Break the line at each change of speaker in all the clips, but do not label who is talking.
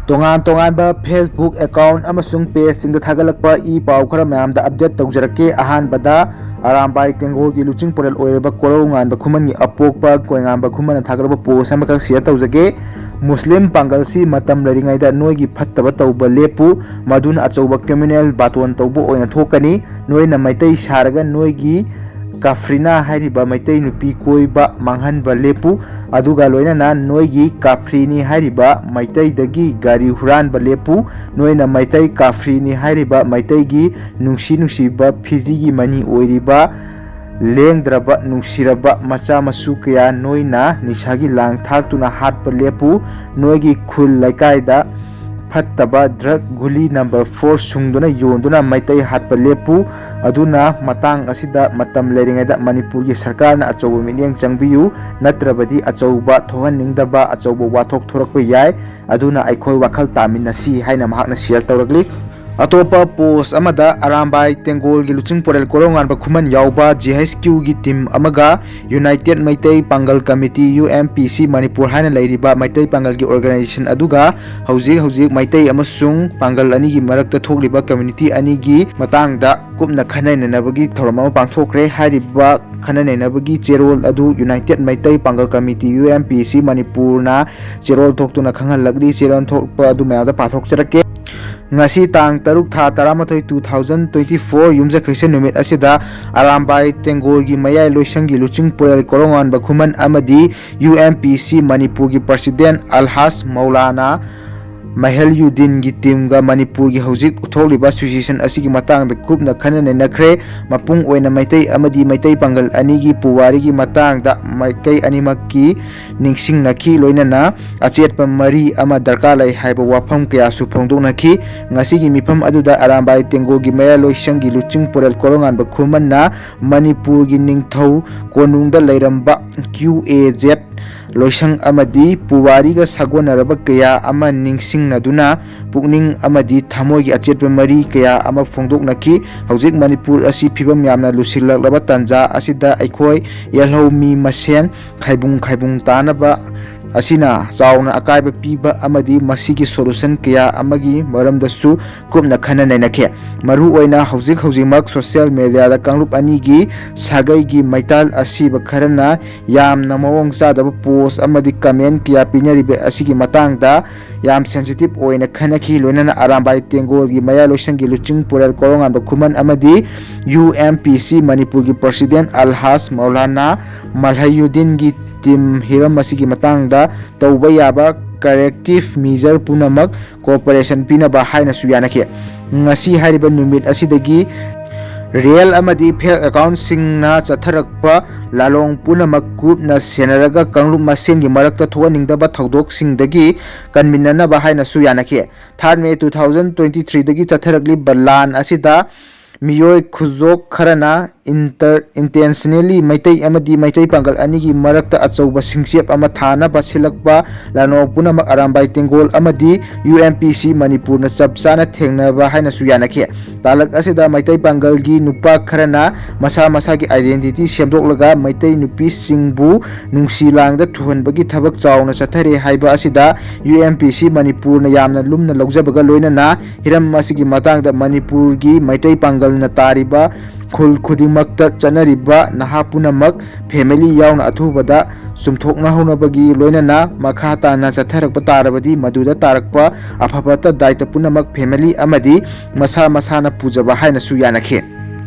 ꯇꯣꯉꯥꯟꯕ Facebook account ꯑꯃꯁꯨꯡ ꯄꯦꯖꯁꯤꯡꯗ ꯊꯥꯒꯠꯂꯛꯄ ꯄꯥꯎ ꯈꯔ ꯃꯌꯥꯝꯗ ꯑꯞꯗꯦꯠ ꯇꯧꯖꯔꯛꯀꯦ꯫ ꯑꯍꯥꯟꯕꯗ ꯑꯔꯥꯝꯕꯥꯏ ꯇꯦꯡꯒꯣꯜꯒꯤ ꯂꯨꯆꯤꯡꯄꯨꯔꯦꯜ ꯑꯣꯏꯔꯤꯕ ꯀꯣꯔꯧꯉꯥꯟꯕ ꯈꯨꯃꯟꯒꯤ ꯑꯄꯣꯛꯄ ꯀꯣꯏꯉꯥꯟꯕ ꯈꯨꯃꯟꯅ ꯊꯥꯒꯠꯂꯛꯄ ꯄꯣꯁ ꯑꯃꯈꯛ ꯁꯤꯌꯔ ꯇꯧꯖꯒꯦ꯫ ꯃꯨꯁꯂꯤꯝ ꯄꯥꯡꯒꯜꯁꯤ ꯃꯇꯝ ꯂꯩꯔꯤꯉꯩꯗ ꯅꯣꯏꯒꯤ ꯐꯠꯇꯕ ꯇꯧꯕ ꯂꯦꯞꯄꯨ, ꯃꯗꯨꯅ ꯑꯆꯧꯕ ꯀ꯭ꯔꯤꯃꯤꯅꯦꯜ ꯕꯥꯇꯣꯟ ꯇꯧꯕ ꯑꯣꯏꯅ ꯊꯣꯛꯀꯅꯤ꯫ ꯅꯣꯏꯅ ꯃꯩꯇꯩ ꯁꯥꯔꯒ ꯅꯣꯏꯒꯤ ꯀꯥꯐ꯭ꯔꯤꯅꯥ ꯍꯥꯏꯔꯤꯕ ꯃꯩꯇꯩ ꯅꯨꯄꯤ ꯀꯣꯏꯕ ꯃꯥꯡꯍꯟꯕ ꯂꯦꯞꯄꯨ, ꯑꯗꯨꯒ ꯂꯣꯏꯅꯅ ꯅꯣꯏꯒꯤ ꯀꯥꯐ꯭ꯔꯤꯅꯤ ꯍꯥꯏꯔꯤꯕ ꯃꯩꯇꯩꯗꯒꯤ ꯒꯥꯔꯤ ꯍꯨꯔꯥꯟꯕ ꯂꯦꯞꯄꯨ꯫ ꯅꯣꯏꯅ ꯃꯩꯇꯩ ꯀꯥꯐ꯭ꯔꯤꯅꯤ ꯍꯥꯏꯔꯤꯕ ꯃꯩꯇꯩꯒꯤ ꯅꯨꯡꯁꯤꯕ ꯐꯤꯖꯤꯒꯤ ꯃꯅꯤ ꯑꯣꯏꯔꯤꯕ ꯂꯦꯡꯗ꯭ꯔꯕ ꯅꯨꯡꯁꯤꯔꯕ ꯃꯆꯥ ꯃꯁꯨ ꯀꯌꯥ ꯅꯣꯏꯅ ꯅꯤꯁꯥꯒꯤ ꯂꯥꯡ ꯊꯥꯛꯇꯨꯅ ꯍꯥꯠꯄ ꯂꯦꯞꯄꯨ꯫ ꯅꯣꯏꯒꯤ ꯈꯨꯜ ꯂꯩꯀꯥꯏꯗ ꯐꯠꯇꯕ ꯗ꯭ꯔꯒ ꯒꯨꯂꯤ ꯅꯝꯕꯔ 4 ꯁꯨꯡꯗꯨꯅ ꯌꯣꯟꯗꯨꯅ ꯃꯩꯇꯩ ꯍꯥꯠꯄ ꯂꯦꯞꯄꯨ꯫ ꯑꯗꯨꯅ ꯃꯇꯥꯡ ꯑꯁꯤꯗ ꯃꯇꯝ ꯂꯩꯔꯤꯉꯩꯗ ꯃꯅꯤꯄꯨꯔꯒꯤ ꯁꯔꯀꯥꯔꯅ ꯑꯆꯧꯕ ꯃꯤꯠꯌꯦꯡ ꯆꯪꯕꯤꯌꯨ, ꯅꯠꯇ꯭ꯔꯕꯗꯤ ꯑꯆꯧꯕ ꯊꯣꯛꯍꯟꯅꯤꯡꯗꯕ ꯑꯆꯧꯕ ꯋꯥꯊꯣꯛ ꯊꯣꯔꯛꯄ ꯌꯥꯏ꯫ ꯑꯗꯨꯅ ꯑꯩꯈꯣꯏ ꯋꯥꯈꯜ ꯇꯥꯃꯤꯟꯅꯁꯤ ꯍꯥꯏꯅ ꯃꯍꯥꯛꯅ ꯁꯤꯌꯔ ꯇꯧꯔꯛꯂꯤ꯫ ꯑꯇꯣꯞꯄ ꯄꯣꯁ ꯑꯃꯗ ꯑꯔꯥꯝꯕꯥꯏ ꯇꯦꯡꯒꯣꯜꯒꯤ ꯂꯨꯆꯤꯡꯄꯨꯔꯦꯜ ꯀꯣꯔꯧꯉꯥꯟꯕ ꯈꯨꯃꯟ ꯌꯥꯎꯕ GHQꯒꯤ ꯇꯤꯝ ꯑꯃꯒ ꯌꯨꯅꯥꯏꯇꯦꯗ ꯃꯩꯇꯩ ꯄꯥꯡꯒꯜ ꯀꯝꯃꯤꯇꯤ UMPC ꯃꯅꯤꯄꯨꯔ ꯍꯥꯏꯅ ꯂꯩꯔꯤꯕ ꯃꯩꯇꯩ ꯄꯥꯡꯒꯜꯒꯤ ꯑꯣꯔꯒꯅꯥꯏꯖꯦꯁꯟ ꯑꯗꯨꯒ ꯍꯧꯖꯤꯛ ꯃꯩꯇꯩ ꯑꯃꯁꯨꯡ ꯄꯥꯡꯒꯜ ꯑꯅꯤꯒꯤ ꯃꯔꯛꯇ ꯊꯣꯛꯂꯤꯕ ꯀꯝꯃ꯭ꯌꯨꯅꯤꯇꯤ ꯑꯅꯤꯒꯤ ꯃꯇꯥꯡꯗ ꯀꯨꯞꯅ ꯈꯟꯅ ꯅꯩꯅꯕꯒꯤ ꯊꯧꯔꯝ ꯑꯃ ꯄꯥꯡꯊꯣꯛꯈ꯭ꯔꯦ꯫ ꯍꯥꯏꯔꯤꯕ ꯈꯟꯅ ꯅꯩꯅꯕꯒꯤ ꯆꯦꯔꯣꯜ ꯑꯗꯨ ꯌꯨꯅꯥꯏꯇꯦꯗ ꯃꯩꯇꯩ ꯄꯥꯡꯒꯜ ꯀꯝꯃꯤꯇꯤ UMPC ꯃꯅꯤꯄꯨꯔꯅ ꯆꯦꯔꯣꯜ ꯊꯣꯛꯇꯨꯅ ꯈꯪꯍꯜꯂꯛꯂꯤ꯫ ꯆꯦꯔꯣꯜ ꯊꯣꯛꯄ ꯑꯗꯨ ꯃꯌꯥꯝꯗ ꯄꯥꯊꯣꯛꯆꯔꯛꯀꯦ꯫ ꯉꯁꯤ ꯇꯥꯡ 3 ꯊꯥ 11 2024 ꯌꯨꯝꯖꯀꯩꯁ ꯅꯨꯃꯤꯠ ꯑꯁꯤꯗ ꯑꯔꯥꯝꯕꯥꯏ ꯇꯦꯡꯒꯣꯜꯒꯤ ꯃꯌꯥꯏ ꯂꯣꯏꯁꯪꯒꯤ ꯂꯨꯆꯤꯡꯄꯨꯔꯦꯜ ꯀꯣꯔꯧꯉꯥꯟꯕ ꯈꯨꯃꯟ ꯑꯃꯗꯤ UMPC ꯃꯅꯤꯄꯨꯔꯒꯤ ꯄ꯭ꯔꯁꯤꯗꯦꯟꯠ ꯑꯜꯍꯥꯖ ꯃꯧꯂꯥꯅꯥ ꯃꯍꯦꯜꯌꯨꯗꯤꯟꯒꯤ ꯇꯤꯝꯒ ꯃꯅꯤꯄꯨꯔꯒꯤ ꯍꯧꯖꯤꯛ ꯊꯣꯛꯂꯤꯕ ꯁꯤꯆꯨꯑꯦꯁꯟ ꯑꯁꯤꯒꯤ ꯃꯇꯥꯡꯗ ꯀꯨꯞꯅ ꯈꯟꯅ ꯅꯩꯅꯈ꯭ꯔꯦ꯫ ꯃꯄꯨꯡ ꯑꯣꯏꯅ ꯃꯩꯇꯩ ꯑꯃꯗꯤ ꯃꯩꯇꯩ ꯄꯥꯡꯒꯜ ꯑꯅꯤꯒꯤ ꯄꯨꯋꯥꯔꯤꯒꯤ ꯃꯇꯥꯡꯗ ꯃꯥꯏꯀꯩ ꯑꯅꯤꯃꯛꯀꯤ ꯅꯤꯡꯁꯤꯡꯅꯈꯤ, ꯂꯣꯏꯅꯅ ꯑꯆꯦꯠꯄ ꯃꯔꯤ ꯑꯃ ꯗꯔꯀꯥꯔ ꯂꯩ ꯍꯥꯏꯕ ꯋꯥꯐꯝ ꯀꯌꯥꯁꯨ ꯐꯣꯡꯗꯣꯛꯅꯈꯤ꯫ ꯉꯁꯤꯒꯤ ꯃꯤꯐꯝ ꯑꯗꯨꯗ ꯑꯔꯥꯝꯕꯥꯏ ꯇꯦꯡꯒꯣꯜꯒꯤ ꯃꯌꯥꯏꯂꯣꯏꯁꯪꯒꯤ ꯂꯨꯆꯤꯡꯄꯨꯔꯦꯜ ꯀꯣꯔꯧꯉꯥꯟꯕ ꯈꯨꯃꯟꯅ ꯃꯅꯤꯄꯨꯔꯒꯤ ꯅꯤꯡꯊꯧ ꯀꯣꯅꯨꯡꯗ ꯂꯩꯔꯝꯕ QAZ ꯂꯣꯏꯁꯪ ꯑꯃꯗꯤ ꯄꯨꯋꯥꯔꯤꯒ ꯁꯥꯒꯣꯟꯅꯔꯕ ꯀꯌꯥ ꯑꯃ ꯅꯤꯡꯁꯤꯡꯅꯗꯨꯅ ꯄꯨꯛꯅꯤꯡ ꯑꯃꯗꯤ ꯊꯃꯣꯏꯒꯤ ꯑꯆꯦꯠꯄ ꯃꯔꯤ ꯀꯌꯥ ꯑꯃ ꯐꯣꯡꯗꯣꯛꯅꯈꯤ꯫ ꯍꯧꯖꯤꯛ ꯃꯅꯤꯄꯨꯔ ꯑꯁꯤ ꯐꯤꯕꯝ ꯌꯥꯝꯅ ꯂꯨꯁꯤꯜꯂꯛꯂꯕ ꯇꯥꯟꯖꯥ ꯑꯁꯤꯗ ꯑꯩꯈꯣꯏ ꯌꯦꯜꯍꯧꯃꯤ ꯃꯁꯦꯟ ꯈꯥꯏꯕꯨꯡ ꯇꯥꯅꯕ ꯑꯁꯤꯅ ꯆꯥꯎꯅ ꯑꯀꯥꯏꯕ ꯄꯤꯕ ꯑꯃꯗꯤ ꯃꯁꯤꯒꯤ ꯁꯣꯂꯨꯁꯟ ꯀꯌꯥ ꯑꯃꯒꯤ ꯃꯔꯝꯗꯁꯨ ꯀꯨꯞꯅ ꯈꯟꯅ ꯅꯩꯅꯈꯤ꯫ ꯃꯔꯨꯑꯣꯏꯅ ꯍꯧꯖꯤꯛꯃꯛ ꯁꯣꯁꯤꯌꯦꯜ ꯃꯤꯗꯤꯌꯥꯗ ꯀꯥꯡꯂꯨꯞ ꯑꯅꯤꯒꯤ ꯁꯥꯒꯩꯒꯤ ꯃꯩꯇꯥꯜ ꯑꯁꯤꯕ ꯈꯔꯅ ꯌꯥꯝꯅ ꯃꯑꯣꯡ ꯆꯥꯗꯕ ꯄꯣꯁ ꯑꯃꯗꯤ ꯀꯃꯦꯟꯠ ꯀꯌꯥ ꯄꯤꯅꯔꯤꯕ ꯑꯁꯤꯒꯤ ꯃꯇꯥꯡꯗ ꯌꯥꯝ ꯁꯦꯟꯁꯤꯇꯤꯚ ꯑꯣꯏꯅ ꯈꯟꯅꯈꯤ꯫ ꯂꯣꯏꯅꯅ ꯑꯔꯥꯝꯕꯥꯏ ꯇꯦꯡꯒꯣꯜꯒꯤ ꯃꯌꯥꯏꯂꯣꯏꯁꯪꯒꯤ ꯂꯨꯆꯤꯡꯄꯨꯔꯦꯜ ꯀꯣꯔꯧꯉꯥꯟꯕ ꯈꯨꯃꯟ ꯑꯃꯗꯤ UMPC ꯃꯅꯤꯄꯨꯔꯒꯤ ꯄ꯭ꯔꯁꯤꯗꯦꯟꯠ ꯑꯜꯍꯥꯖ ꯃꯧꯂꯥꯅꯥ ꯃꯜꯍꯌꯨꯗꯤꯟꯒꯤ ꯇꯤꯝ ꯍꯤꯔꯝ ꯑꯁꯤꯒꯤ ꯃꯇꯥꯡꯗ ꯇꯧꯕ ꯌꯥꯕ ꯀꯔꯦꯛꯇꯤꯚ ꯃꯤꯖꯔ ꯄꯨꯝꯅꯃꯛ ꯀꯣꯑꯣꯄꯔꯦꯁꯟ ꯄꯤꯅꯕ ꯍꯥꯏꯅꯁꯨ ꯌꯥꯅꯈꯤ꯫ ꯉꯁꯤ ꯍꯥꯏꯔꯤꯕ ꯅꯨꯃꯤꯠ ꯑꯁꯤꯗꯒꯤ ꯔꯤꯑꯦꯜ ꯑꯃꯗꯤ ꯐꯦꯛ ꯑꯦꯀꯥꯎꯟꯠꯁꯤꯡꯅ ꯆꯠꯊꯔꯛꯄ ꯂꯥꯂꯣꯡ ꯄꯨꯝꯅꯃꯛ ꯀꯨꯞꯅ ꯁꯦꯟꯅꯔꯒ ꯀꯥꯡꯂꯨꯞ ꯃꯁꯦꯟꯒꯤ ꯃꯔꯛꯇ ꯊꯣꯛꯍꯟꯅꯤꯡꯗꯕ ꯊꯧꯗꯣꯛꯁꯤꯡꯗꯒꯤ ꯀꯟꯃꯤꯟꯅꯅꯕ ꯍꯥꯏꯅꯁꯨ ꯌꯥꯅꯈꯤ꯫ 3 ꯃꯦ 2023ꯗꯒꯤ ꯆꯠꯊꯔꯛꯂꯤꯕ ꯂꯥꯟ ꯑꯁꯤꯗ ꯃꯤꯑꯣꯏ ꯈꯨꯖꯣꯛ ꯈꯔꯅ ꯏꯟꯇꯦꯟꯁꯅꯦꯜꯂꯤ ꯃꯩꯇꯩ ꯑꯃꯗꯤ ꯃꯩꯇꯩ ꯄꯥꯡꯒꯜ ꯑꯅꯤꯒꯤ ꯃꯔꯛꯇ ꯑꯆꯧꯕ ꯁꯤꯡꯆꯦꯞ ꯑꯃ ꯊꯥꯅꯕ ꯁꯤꯜꯂꯛꯄ ꯂꯥꯟꯅꯣꯡ ꯄꯨꯝꯅꯃꯛ ꯑꯔꯥꯝꯕꯥꯏ ꯇꯦꯡꯒꯣꯜ ꯑꯃꯗꯤ UMPC ꯃꯅꯤꯄꯨꯔꯅ ꯆꯞ ꯆꯥꯅ ꯊꯦꯡꯅꯕ ꯍꯥꯏꯅꯁꯨ ꯌꯥꯅꯈꯤ꯫ ꯇꯥꯂꯛ ꯑꯁꯤꯗ ꯃꯩꯇꯩ ꯄꯥꯡꯒꯜꯒꯤ ꯅꯨꯄꯥ ꯈꯔꯅ ꯃꯁꯥꯒꯤ ꯑꯥꯏꯗꯦꯟꯇꯤꯇꯤ ꯁꯦꯝꯗꯣꯛꯂꯒ ꯃꯩꯇꯩ ꯅꯨꯄꯤꯁꯤꯡꯕꯨ ꯅꯨꯡꯁꯤ ꯂꯥꯡꯗ ꯊꯨꯍꯟꯕꯒꯤ ꯊꯕꯛ ꯆꯥꯎꯅ ꯆꯠꯊꯔꯤ ꯍꯥꯏꯕ ꯑꯁꯤꯗ UMPC ꯃꯅꯤꯄꯨꯔꯅ ꯌꯥꯝꯅ ꯂꯨꯝꯅ ꯂꯧꯖꯕꯒ ꯂꯣꯏꯅꯅ ꯍꯤꯔꯝ ꯑꯁꯤꯒꯤ ꯃꯇꯥꯡꯗ ꯃꯅꯤꯄꯨꯔꯒꯤ ꯃꯩꯇꯩ ꯄꯥꯡꯒꯜꯅ ꯇꯥꯔꯤꯕ ꯈꯨꯜ ꯈꯨꯗꯤꯡꯃꯛꯇ ꯆꯠꯅꯔꯤꯕ ꯅꯍꯥ ꯄꯨꯝꯅꯃꯛ ꯐꯦꯃꯤꯂꯤ ꯌꯥꯎꯅ ꯑꯊꯨꯕꯗ ꯆꯨꯝꯊꯣꯛꯅꯍꯧꯅꯕꯒꯤ ꯂꯣꯏꯅꯅ ꯃꯈꯥ ꯇꯥꯅ ꯆꯠꯊꯔꯛꯄ ꯇꯥꯔꯕꯗꯤ ꯃꯗꯨꯗ ꯇꯥꯔꯛꯄ ꯑꯐ ꯐꯠꯇ ꯗꯥꯏꯇ ꯄꯨꯝꯅꯃꯛ ꯐꯦꯃꯤꯂꯤ ꯑꯃꯗꯤ ꯃꯁꯥꯅ ꯄꯨꯖꯕ ꯍꯥꯏꯅꯁꯨ ꯌꯥꯅꯈꯤ꯫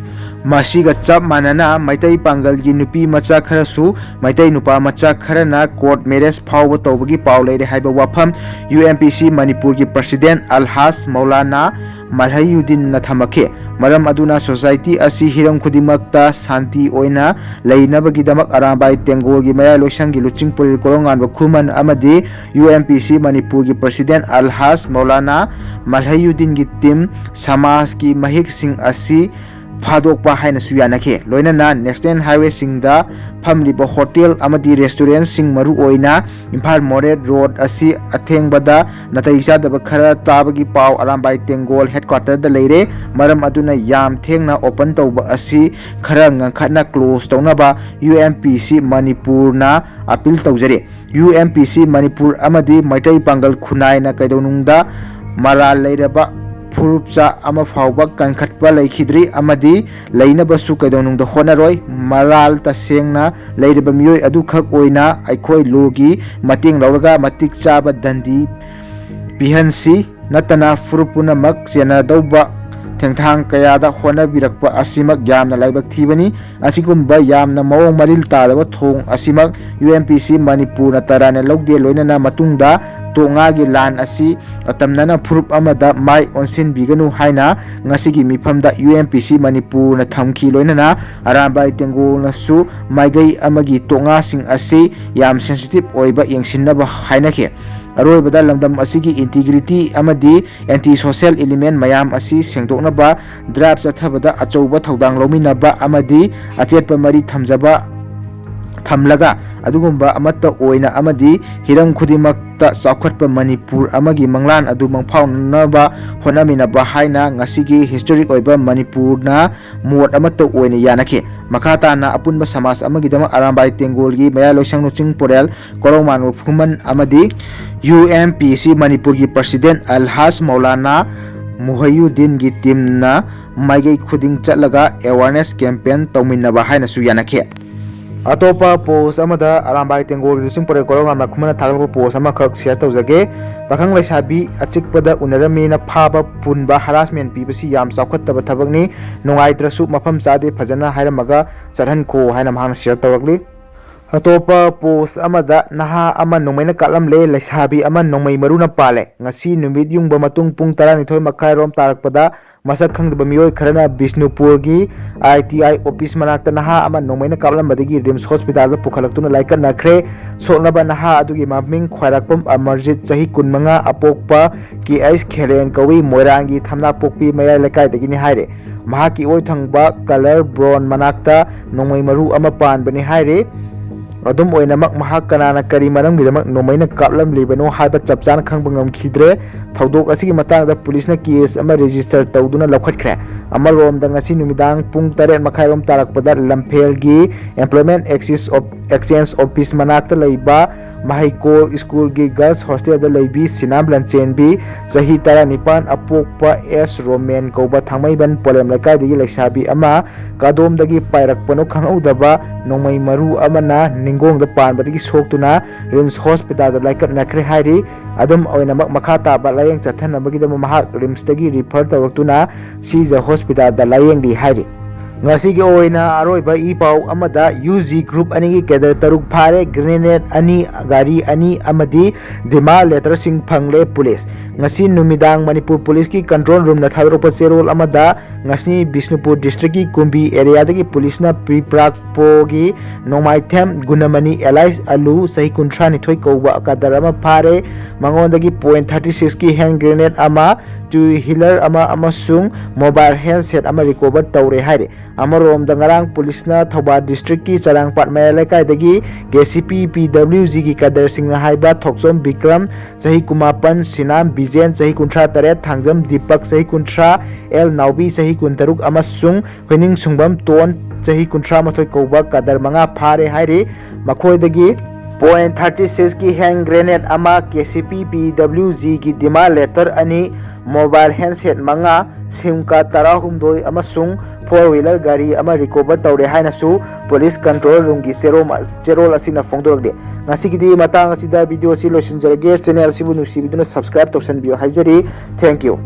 ꯃꯁꯤꯒ ꯆꯞ ꯃꯥꯟꯅꯅ ꯃꯩꯇꯩ ꯄꯥꯡꯒꯜꯒꯤ ꯅꯨꯄꯤ ꯃꯆꯥ ꯈꯔꯁꯨ ꯃꯩꯇꯩ ꯅꯨꯄꯥ ꯃꯆꯥ ꯈꯔꯅ ꯀꯣꯔꯠ ꯃꯦꯔꯦꯖ ꯐꯥꯎꯕ ꯇꯧꯕꯒꯤ ꯄꯥꯎ ꯂꯩꯔꯦ ꯍꯥꯏꯕ ꯋꯥꯐꯝ UMPC ꯃꯅꯤꯄꯨꯔꯒꯤ ꯄ꯭ꯔꯁꯤꯗꯦꯟꯠ ꯑꯜꯍꯥꯖ ꯃꯧꯂꯥꯅꯥ ꯃꯜꯍꯌꯨꯗꯤꯟꯅ ꯊꯝꯃꯛꯈꯤ꯫ ꯃꯔꯝ ꯑꯗꯨꯅ ꯁꯣꯁꯥꯏꯇꯤ ꯑꯁꯤ ꯍꯤꯔꯝ ꯈꯨꯗꯤꯡꯃꯛꯇ ꯁꯥꯟꯇꯤ ꯑꯣꯏꯅ ꯂꯩꯅꯕꯒꯤꯗꯃꯛ ꯑꯔꯥꯝꯕꯥꯏ ꯇꯦꯡꯒꯣꯜꯒꯤ ꯃꯌꯥꯏꯂꯣꯏꯁꯪꯒꯤ ꯂꯨꯆꯤꯡꯄꯨꯔꯦꯜ ꯀꯣꯔꯧꯉꯥꯟꯕ ꯈꯨꯃꯟ ꯑꯃꯗꯤ UMPC ꯃꯅꯤꯄꯨꯔꯒꯤ ꯄ꯭ꯔꯁꯤꯗꯦꯟꯠ ꯑꯜꯍꯥꯖ ꯃꯧꯂꯥꯅꯥ ꯃꯜꯍꯌꯨꯗꯤꯟꯒꯤ ꯇꯤꯝ ꯁꯃꯥꯖꯀꯤ ꯃꯍꯤꯛꯁꯤꯡ ꯑꯁꯤ ꯐꯥꯗꯣꯛꯄ ꯍꯥꯏꯅꯁꯨ ꯌꯥꯅꯈꯤ꯫ ꯂꯣꯏꯅꯅ ꯅꯦꯁꯅꯦꯜ ꯍꯥꯏꯋꯦꯁꯤꯡꯗ ꯐꯝꯂꯤꯕ ꯍꯣꯇꯦꯜ ꯑꯃꯗꯤ ꯔꯦꯁꯇꯨꯔꯦꯟꯠꯁꯤꯡ ꯃꯔꯨꯑꯣꯏꯅ ꯏꯝꯐꯥꯜ ꯃꯣꯔꯦ ꯔꯣꯗ ꯑꯁꯤ ꯑꯊꯦꯡꯕꯗ ꯅꯥꯇꯩ ꯆꯥꯗꯕ ꯈꯔ ꯇꯥꯕꯒꯤ ꯄꯥꯎ ꯑꯔꯥꯝꯕꯥꯏ ꯇꯦꯡꯒꯣꯜ ꯍꯦꯗꯀ꯭ꯋꯥꯔꯇꯔꯗ ꯂꯩꯔꯦ꯫ ꯃꯔꯝ ꯑꯗꯨꯅ ꯌꯥꯝ ꯊꯦꯡꯅ ꯑꯣꯄꯟ ꯇꯧꯕ ꯑꯁꯤ ꯈꯔ ꯉꯟꯈꯠꯅ ꯀ꯭ꯂꯣꯖ ꯇꯧꯅꯕ UMPC ꯃꯅꯤꯄꯨꯔꯅ ꯑꯄꯤꯜ ꯇꯧꯖꯔꯤ꯫ UMPC ꯃꯅꯤꯄꯨꯔ ꯑꯃꯗꯤ ꯃꯩꯇꯩ ꯄꯥꯡꯒꯜ ꯈꯨꯟꯅꯥꯏꯅ ꯀꯩꯗꯧꯅꯨꯡꯗ ꯃꯔꯥꯜ ꯂꯩꯔꯕ ꯐꯨꯔꯨꯞꯆꯥ ꯑꯃ ꯐꯥꯎꯕ ꯀꯟꯈꯠꯄ ꯂꯩꯈꯤꯗ꯭ꯔꯤ ꯑꯃꯗꯤ ꯂꯩꯅꯕꯁꯨ ꯀꯩꯗꯧꯅꯨꯡꯗ ꯍꯣꯠꯅꯔꯣꯏ꯫ ꯃꯔꯥꯜ ꯇꯁꯦꯡꯅ ꯂꯩꯔꯤꯕ ꯃꯤꯑꯣꯏ ꯑꯗꯨꯈꯛ ꯑꯣꯏꯅ ꯑꯩꯈꯣꯏ ꯂꯣꯒꯤ ꯃꯇꯦꯡ ꯂꯧꯔꯒ ꯃꯇꯤꯛ ꯆꯥꯕ ꯗꯟꯗꯤ ꯄꯤꯍꯟꯁꯤ, ꯅꯠꯇꯅ ꯐꯨꯔꯨꯞ ꯄꯨꯝꯅꯃꯛ ꯆꯦꯟꯅꯗꯧꯕ ꯊꯦꯡꯊꯥꯡ ꯀꯌꯥꯗ ꯍꯣꯠꯅꯕꯤꯔꯛꯄ ꯑꯁꯤꯃꯛ ꯌꯥꯝꯅ ꯂꯥꯏꯕꯛ ꯊꯤꯕꯅꯤ꯫ ꯑꯁꯤꯒꯨꯝꯕ ꯌꯥꯝꯅ ꯃꯑꯣꯡ ꯃꯔꯤꯜ ꯇꯥꯗꯕ ꯊꯧꯑꯣꯡ ꯑꯁꯤꯃꯛ UMPC ꯃꯅꯤꯄꯨꯔꯅ ꯇꯔꯥꯏꯅ ꯂꯧꯗꯦ꯫ ꯂꯣꯏꯅꯅ ꯃꯇꯨꯡꯗ ꯇꯣꯉꯥꯒꯤ ꯂꯥꯟ ꯑꯁꯤ ꯑꯇꯝꯅꯅ ꯐꯨꯔꯨꯞ ꯑꯃꯗ ꯃꯥꯏ ꯑꯣꯟꯁꯤꯟꯕꯤꯒꯅꯨ ꯍꯥꯏꯅ ꯉꯁꯤꯒꯤ ꯃꯤꯐꯝꯗ UMPC ꯃꯅꯤꯄꯨꯔꯅ ꯊꯝꯈꯤ꯫ ꯂꯣꯏꯅꯅ ꯑꯔꯥꯝꯕꯥꯏ ꯇꯦꯡꯒꯣꯜꯅꯁꯨ ꯃꯥꯏꯀꯩ ꯑꯃꯒꯤ ꯇꯣꯉꯥꯁꯤꯡ ꯑꯁꯤ ꯌꯥꯝ ꯁꯦꯟꯁꯤꯇꯤꯚ ꯑꯣꯏꯕ ꯌꯦꯡꯁꯤꯟꯅꯕ ꯍꯥꯏꯅꯈꯤ꯫ ꯑꯔꯣꯏꯕꯗ ꯂꯝꯗꯝ ꯑꯁꯤꯒꯤ ꯏꯟꯇꯤꯒ꯭ꯔꯤꯇꯤ ꯑꯃꯗꯤ ꯑꯦꯟꯇꯤ ꯁꯣꯁꯤꯌꯦꯜ ꯏꯂꯤꯃꯦꯟꯠ ꯃꯌꯥꯝ ꯑꯁꯤ ꯁꯦꯡꯗꯣꯛꯅꯕ ꯗ꯭ꯔꯥꯏꯚ ꯆꯠꯊꯕꯗ ꯑꯆꯧꯕ ꯊꯧꯗꯥꯡ ꯂꯧꯃꯤꯟꯅꯕ ꯑꯃꯗꯤ ꯑꯆꯦꯠꯄ ꯃꯔꯤ ꯊꯝꯂꯒ ꯑꯗꯨꯒꯨꯝꯕ ꯑꯃꯠꯇ ꯑꯣꯏꯅ ꯑꯃꯗꯤ ꯍꯤꯔꯝ ꯈꯨꯗꯤꯡꯃꯛꯇ ꯆꯥꯎꯈꯠꯄ ꯃꯅꯤꯄꯨꯔ ꯑꯃꯒꯤ ꯃꯪꯂꯥꯟ ꯑꯗꯨ ꯃꯪꯐꯥꯎꯅꯅꯕ ꯍꯣꯠꯅꯃꯤꯟꯅꯕ ꯍꯥꯏꯅ ꯉꯁꯤꯒꯤ ꯍꯤꯁꯇꯣꯔꯤꯛ ꯑꯣꯏꯕ ꯃꯅꯤꯄꯨꯔꯅ ꯃꯣꯠ ꯑꯃꯠꯇ ꯑꯣꯏꯅ ꯌꯥꯅꯈꯤ꯫ ꯃꯈꯥ ꯇꯥꯅ ꯑꯄꯨꯟꯕ ꯁꯃꯥꯖ ꯑꯃꯒꯤꯗꯃꯛ ꯑꯔꯥꯝꯕꯥꯏ ꯇꯦꯡꯒꯣꯜꯒꯤ ꯃꯌꯥꯏꯂꯣꯏꯁꯪ ꯂꯨꯆꯤꯡꯄꯨꯔꯦꯜ ꯀꯣꯔꯧꯃꯥꯟꯕ ꯈꯨꯃꯟ ꯑꯃꯗꯤ UMPC ꯃꯅꯤꯄꯨꯔꯒꯤ ꯄ꯭ꯔꯁꯤꯗꯦꯟꯠ ꯑꯜꯍꯥꯖ ꯃꯧꯂꯥꯅꯥ ꯃꯨꯍꯌꯨꯗꯤꯟꯒꯤ ꯇꯤꯝꯅ ꯃꯥꯏꯀꯩ ꯈꯨꯗꯤꯡ ꯆꯠꯂꯒ ꯑꯦꯋꯥꯔꯅꯦꯁ ꯀꯦꯝꯄꯦꯟ ꯇꯧꯃꯤꯟꯅꯕ ꯍꯥꯏꯅꯁꯨ ꯌꯥꯅꯈꯤ꯫ ꯑꯇꯣꯞꯄ ꯄꯣꯁ ꯑꯃꯗ ꯑꯔꯥꯝꯕꯥꯏ ꯇꯦꯡꯒꯣꯜꯒꯤ ꯂꯨꯆꯤꯡꯄꯨꯔꯦꯜ ꯀꯣꯔꯧꯉꯥꯟꯕ ꯈꯨꯃꯟꯅ ꯊꯥꯒꯠꯂꯛꯄ ꯄꯣꯁ ꯑꯃꯈꯛ ꯁꯤꯌꯔ ꯇꯧꯖꯒꯦ꯫ ꯄꯥꯈꯪ ꯂꯩꯁꯥꯕꯤ ꯑꯆꯤꯛꯄꯗ ꯎꯅꯔꯝꯃꯤꯅ ꯐꯥꯕ ꯄꯨꯟꯕ ꯍꯔꯥꯁꯃꯦꯟꯠ ꯄꯤꯕꯁꯤ ꯌꯥꯝ ꯆꯥꯎꯈꯠꯇꯕ ꯊꯕꯛꯅꯤ, ꯅꯨꯡꯉꯥꯏꯇ꯭ꯔꯁꯨ ꯃꯐꯝ ꯆꯥꯗꯦ, ꯐꯖꯅ ꯍꯥꯏꯔꯝꯃꯒ ꯆꯠꯍꯟꯈꯣ ꯍꯥꯏꯅ ꯃꯍꯥꯛꯅ ꯁꯤꯌꯔ ꯇꯧꯔꯛꯂꯤ꯫ ꯑꯇꯣꯞꯄ ꯄꯣꯁ ꯑꯃꯗ ꯅꯍꯥ ꯑꯃ ꯅꯣꯡꯃꯩꯅ ꯀꯥꯞꯂꯝꯂꯦ, ꯂꯩꯁꯥꯕꯤ ꯑꯃ ꯅꯣꯡꯃꯩ ꯃꯔꯨꯅ ꯄꯥꯜꯂꯦ꯫ ꯉꯁꯤ ꯅꯨꯃꯤꯠ ꯌꯨꯡꯕ ꯃꯇꯨꯡ ꯄꯨꯡ 12:30 ꯇꯥꯔꯛꯄꯗ ꯃꯁꯛ ꯈꯪꯗꯕ ꯃꯤꯑꯣꯏ ꯈꯔꯅ ꯕꯤꯁꯅꯨꯄꯨꯔꯒꯤ ITI ꯑꯣꯐꯤꯁ ꯃꯅꯥꯛꯇ ꯅꯍꯥ ꯑꯃ ꯅꯣꯡꯃꯩꯅ ꯀꯥꯞꯂꯝꯕꯗꯒꯤ ꯔꯤꯝꯁ ꯍꯣꯁꯄꯤꯇꯥꯜꯗ ꯄꯨꯈꯠꯂꯛꯇꯨꯅ ꯂꯥꯏꯀꯠꯅꯈ꯭ꯔꯦ꯫ ꯁꯣꯛꯅꯕ ꯅꯍꯥ ꯑꯗꯨꯒꯤ ꯃꯃꯤꯡ ꯈ꯭ꯋꯥꯏꯔꯥꯛꯄꯝ ꯑꯃꯔꯖꯤꯠ, ꯆꯍꯤ 25, ꯑꯄꯣꯛꯄ KH ꯈꯦꯂꯦꯟ ꯀꯧꯏ, ꯃꯣꯏꯔꯥꯡꯒꯤ ꯊꯝꯅꯥꯄꯣꯛꯄꯤ ꯃꯌꯥꯏ ꯂꯩꯀꯥꯏꯗꯒꯤꯅꯤ ꯍꯥꯏꯔꯤ꯫ ꯃꯍꯥꯛꯀꯤ ꯑꯣꯏ ꯊꯪꯕ ꯀꯂꯔ ꯕ꯭ꯔꯣꯟ ꯃꯅꯥꯛꯇ ꯅꯣꯡꯃꯩ ꯃꯔꯨ ꯑꯃ ꯄꯥꯟꯕꯅꯤ ꯍꯥꯏꯔꯤ꯫ ꯑꯗꯨꯝ ꯑꯣꯏꯅꯃꯛ ꯃꯍꯥꯛ ꯀꯅꯥꯅ ꯀꯔꯤ ꯃꯔꯝꯒꯤꯗꯃꯛ ꯅꯣꯡꯃꯩꯅ ꯀꯥꯞꯂꯝꯂꯤꯕꯅꯣ ꯍꯥꯏꯕ ꯆꯞ ꯆꯥꯅ ꯈꯪꯕ ꯉꯝꯈꯤꯗ꯭ꯔꯦ꯫ ꯊꯧꯗꯣꯛ ꯑꯁꯤꯒꯤ ꯃꯇꯥꯡꯗ ꯄꯨꯂꯤꯁꯅ ꯀꯦꯁ ꯑꯃ ꯔꯦꯖꯤꯁꯇꯔ ꯇꯧꯗꯨꯅ ꯂꯧꯈꯠꯈ꯭ꯔꯦ꯫ ꯑꯃꯔꯣꯝꯗ ꯉꯁꯤ ꯅꯨꯃꯤꯗꯥꯡ ꯄꯨꯡ 8:30 ꯇꯥꯔꯛꯄꯗ ꯂꯝꯐꯦꯜꯒꯤ ꯑꯦꯝꯄ꯭ꯂꯣꯏꯃꯦꯟꯠ ꯑꯦꯛꯁꯆꯦꯟꯖ ꯑꯣꯐꯤꯁ ꯃꯅꯥꯛꯇ ꯂꯩꯕ ꯃꯍꯩꯀꯣꯜ ꯁ꯭ꯀꯨꯜꯒꯤ ꯒꯔꯜꯁ ꯍꯣꯁꯇꯦꯜꯗ ꯂꯩꯕꯤ ꯁꯤꯅꯥꯝ ꯂꯟꯆꯦꯟꯕꯤ, ꯆꯍꯤ 19, ꯑꯄꯣꯛꯄ S ꯔꯣꯃꯦꯟ ꯀꯧꯕ ꯊꯥꯡꯃꯩꯕꯟ ꯄꯣꯂꯦꯝ ꯂꯩꯀꯥꯏꯗꯒꯤ ꯂꯩꯁꯥꯕꯤ ꯑꯃ ꯀꯥꯗꯣꯝꯗꯒꯤ ꯄꯥꯏꯔꯛꯄꯅꯣ ꯈꯪꯍꯧꯗꯕ ꯅꯣꯡꯃꯩ ꯃꯔꯨ ꯑꯃꯅ ꯅꯤꯡꯒꯣꯡꯗ ꯄꯥꯟꯕꯗꯒꯤ ꯁꯣꯛꯇꯨꯅ ꯔꯤꯝꯁ ꯍꯣꯁꯄꯤꯇꯥꯜꯗ ꯂꯥꯏꯀꯠꯅꯈ꯭ꯔꯦ ꯍꯥꯏꯔꯤ꯫ ꯑꯗꯨꯝ ꯑꯣꯏꯅꯃꯛ ꯃꯈꯥ ꯇꯥꯕ ꯂꯥꯌꯦꯡ ꯆꯠꯊꯅꯕꯒꯤꯗꯃꯛ ꯃꯍꯥꯛ ꯔꯤꯝꯁꯇꯒꯤ ꯔꯤꯐꯔ ꯇꯧꯔꯛꯇꯨꯅ ꯁꯤꯖ ꯍꯣꯁꯄꯤꯇꯥꯜꯗ ꯂꯥꯌꯦꯡꯂꯤ ꯍꯥꯏꯔꯤ꯫ ꯉꯁꯤꯒꯤ ꯑꯣꯏꯅ ꯑꯔꯣꯏꯕ ꯏ ꯄꯥꯎ ꯑꯃꯗ UG ꯒ꯭ꯔꯨꯞ ꯑꯅꯤꯒꯤ ꯀꯦꯗꯔ 3 ꯐꯥꯔꯦ, ꯒ꯭ꯔꯦꯅꯦꯗ 2, ꯒꯥꯔꯤ 2 ꯑꯃꯗꯤ ꯗꯤꯃꯥꯟ ꯂꯦꯇꯔꯁꯤꯡ ꯐꯪꯂꯦ ꯄꯨꯂꯤꯁ꯫ ꯉꯁꯤ ꯅꯨꯃꯤꯗꯥꯡ ꯃꯅꯤꯄꯨꯔ ꯄꯨꯂꯤꯁꯀꯤ ꯀꯟꯇ꯭ꯔꯣꯜ ꯔꯨꯝꯅ ꯊꯥꯗꯣꯔꯛꯄ ꯆꯦꯔꯣꯜ ꯑꯃꯗ ꯉꯁꯤ ꯕꯤꯁꯅꯨꯄꯨꯔ ꯗꯤꯁꯇ꯭ꯔꯤꯛꯀꯤ ꯀꯨꯝꯕꯤ ꯑꯦꯔꯤꯌꯥꯗꯒꯤ ꯄꯨꯂꯤꯁꯅ ꯄ꯭ꯔꯤꯄ꯭ꯔꯥꯛꯄꯣꯒꯤ ꯅꯣꯡꯃꯥꯏꯊꯦꯝ ꯒꯨꯅꯃꯅꯤ ꯑꯦꯂꯥꯏꯁ ꯑꯂꯨ, ꯆꯍꯤ 32 ꯀꯧꯕ ꯀꯗꯔ ꯑꯃ ꯐꯥꯔꯦ꯫ ꯃꯉꯣꯟꯗꯒꯤ .36ꯀꯤ ꯍꯦꯟ ꯒ꯭ꯔꯦꯅꯦꯗ ꯑꯃ, 2 ꯍꯤꯂꯔ ꯑꯃ ꯑꯃꯁꯨꯡ ꯃꯣꯕꯥꯏꯜ ꯍꯦꯜꯁꯦꯠ ꯑꯃ ꯔꯤꯀꯣꯚꯔ ꯇꯧꯔꯦ ꯍꯥꯏꯔꯤ꯫ ꯑꯃꯔꯣꯝꯗ ꯉꯔꯥꯡ ꯄꯨꯂꯤꯁꯅ ꯊꯧꯕꯥꯜ ꯗꯤꯁꯇ꯭ꯔꯤꯛꯀꯤ ꯆꯔꯥꯡꯄꯥꯠ ꯃꯌꯥꯏ ꯂꯩꯀꯥꯏꯗꯒꯤ KCP PWGꯒꯤ ꯀꯗꯔꯁꯤꯡꯅ ꯍꯥꯏꯕ ꯊꯣꯛꯆꯣꯝ ꯕꯤꯀ꯭ꯔꯝ, ꯆꯍꯤ 19, ꯁꯤꯅꯥꯝ ꯕꯤꯖꯦꯟ, ꯆꯍꯤ 38, ꯊꯥꯡꯖꯝ ꯗꯤꯄꯛ, ꯆꯍꯤ 30, L ꯅꯥꯎꯕꯤ, ꯆꯍꯤ 23 ꯑꯃꯁꯨꯡ ꯍꯨꯏꯅꯤꯡꯁꯨꯡꯕꯝ ꯇꯣꯟ, ꯆꯍꯤ 38 ꯀꯧꯕ ꯀꯗꯔ 5 ꯐꯥꯔꯦ ꯍꯥꯏꯔꯤ꯫ ꯃꯈꯣꯏꯗꯒꯤ .36ꯀꯤ ꯍꯦꯟ ꯒ꯭ꯔꯦꯅꯦꯗ ꯑꯃ, KCP PWGꯒꯤ ꯗꯤꯃꯥꯟ ꯂꯦꯇꯔ 2, ꯃꯣꯕꯥꯏꯜ ꯍꯦꯜꯁꯦꯠ 5, ꯁꯤꯝ ꯀꯥꯔꯗ 13 ꯑꯃꯁꯨꯡ 4-ꯋꯤꯂꯔ ꯒꯥꯔꯤ ꯑꯃ ꯔꯤꯀꯣꯚꯔ ꯇꯧꯔꯦ ꯍꯥꯏꯅꯁꯨ ꯄꯨꯂꯤꯁ ꯀꯟꯇ꯭ꯔꯣꯜ ꯔꯨꯝꯒꯤ ꯆꯦꯔꯣꯜ ꯑꯁꯤꯅ ꯐꯣꯡꯗꯣꯛꯂꯤ꯫ ꯉꯁꯤꯒꯤꯗꯤ ꯃꯇꯥꯡ ꯑꯁꯤꯗ ꯚꯤꯗꯤꯑꯣ ꯑꯁꯤ ꯂꯣꯏꯁꯤꯟꯖꯔꯒꯦ꯫ ꯆꯦꯅꯦꯜ ꯑꯁꯤꯕꯨ ꯅꯨꯡꯁꯤꯕꯤꯗꯨꯅ ꯁꯕꯁꯀ꯭ꯔꯥꯏꯕ ꯇꯧꯁꯟꯕꯤꯌꯨ ꯍꯥꯏꯖꯔꯤ꯫ Thank you.